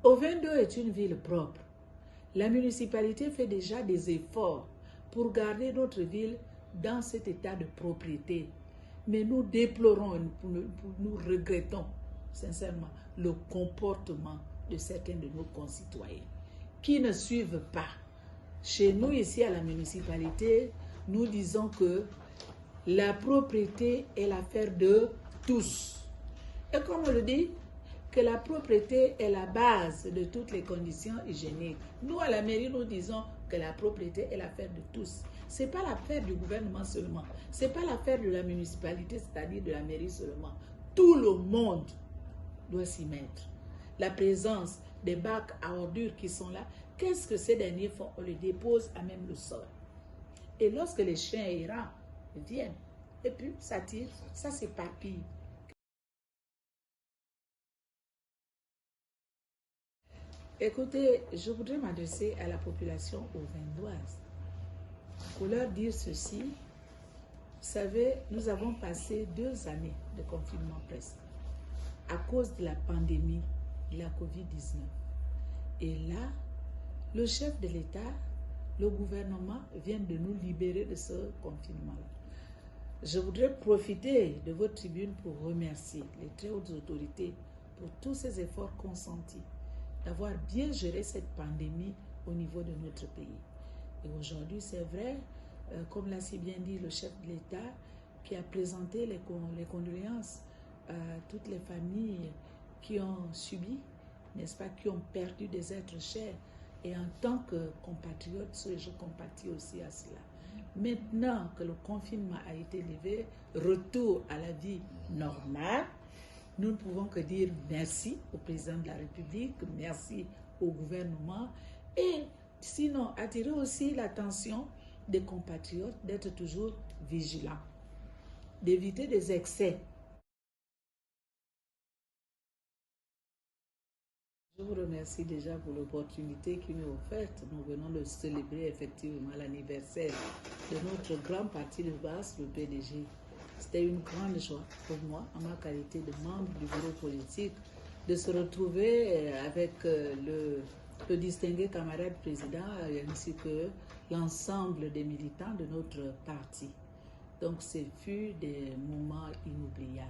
Ovendo est une ville propre. La municipalité fait déjà des efforts pour garder notre ville dans cet état de propriété. Mais nous déplorons, nous regrettons sincèrement le comportement de certains de nos concitoyens qui ne suivent pas. Chez nous, ici à la municipalité, nous disons que la propriété est l'affaire de tous. Et comme on le dit, que la propriété est la base de toutes les conditions hygiéniques. Nous, à la mairie, nous disons que la propriété est l'affaire de tous. Ce n'est pas l'affaire du gouvernement seulement. Ce n'est pas l'affaire de la municipalité, c'est-à-dire de la mairie seulement. Tout le monde doit s'y mettre. La présence des bacs à ordures qui sont là, qu'est-ce que ces derniers font? On les dépose à même le sol. Et lorsque les chiens errants viennent, et puis ça tire, ça s'éparpille. Écoutez, je voudrais m'adresser à la population auvergnoise pour leur dire ceci. Vous savez, nous avons passé 2 années de confinement presque à cause de la pandémie de la COVID-19. Et là, le chef de l'État, le gouvernement vient de nous libérer de ce confinement-là. Je voudrais profiter de votre tribune pour remercier les très hautes autorités pour tous ces efforts consentis d'avoir bien géré cette pandémie au niveau de notre pays. Et aujourd'hui, c'est vrai, comme l'a si bien dit le chef de l'État, qui a présenté les condoléances à toutes les familles qui ont subi, n'est-ce pas, qui ont perdu des êtres chers. Et en tant que compatriote, je compatis aussi à cela. Maintenant que le confinement a été levé, retour à la vie normale, nous ne pouvons que dire merci au président de la République, merci au gouvernement et sinon attirer aussi l'attention des compatriotes d'être toujours vigilants, d'éviter des excès. Je vous remercie déjà pour l'opportunité qui m'est offerte. Nous venons de célébrer effectivement l'anniversaire de notre grand parti de base, le PDG. C'était une grande joie pour moi, en ma qualité de membre du bureau politique, de se retrouver avec le distingué camarade président ainsi que l'ensemble des militants de notre parti. Donc, ce fut des moments inoubliables.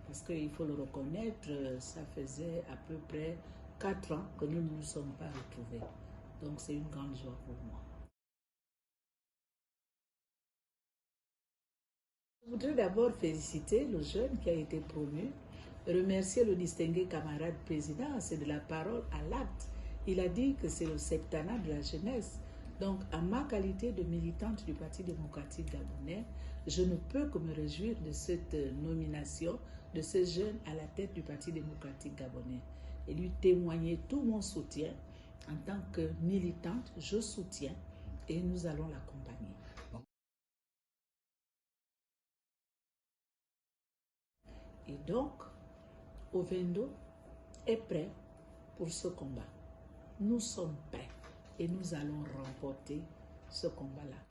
Parce qu'il faut le reconnaître, ça faisait à peu près 4 ans que nous ne nous sommes pas retrouvés. Donc, c'est une grande joie pour moi. Je voudrais d'abord féliciter le jeune qui a été promu, remercier le distingué camarade président, c'est de la parole à l'acte. Il a dit que c'est le septennat de la jeunesse. Donc, en ma qualité de militante du Parti démocratique gabonais, je ne peux que me réjouir de cette nomination de ce jeune à la tête du Parti démocratique gabonais et lui témoigner tout mon soutien. En tant que militante, je soutiens et nous allons l'accompagner. Et donc, Ovendo est prêt pour ce combat. Nous sommes prêts et nous allons remporter ce combat-là.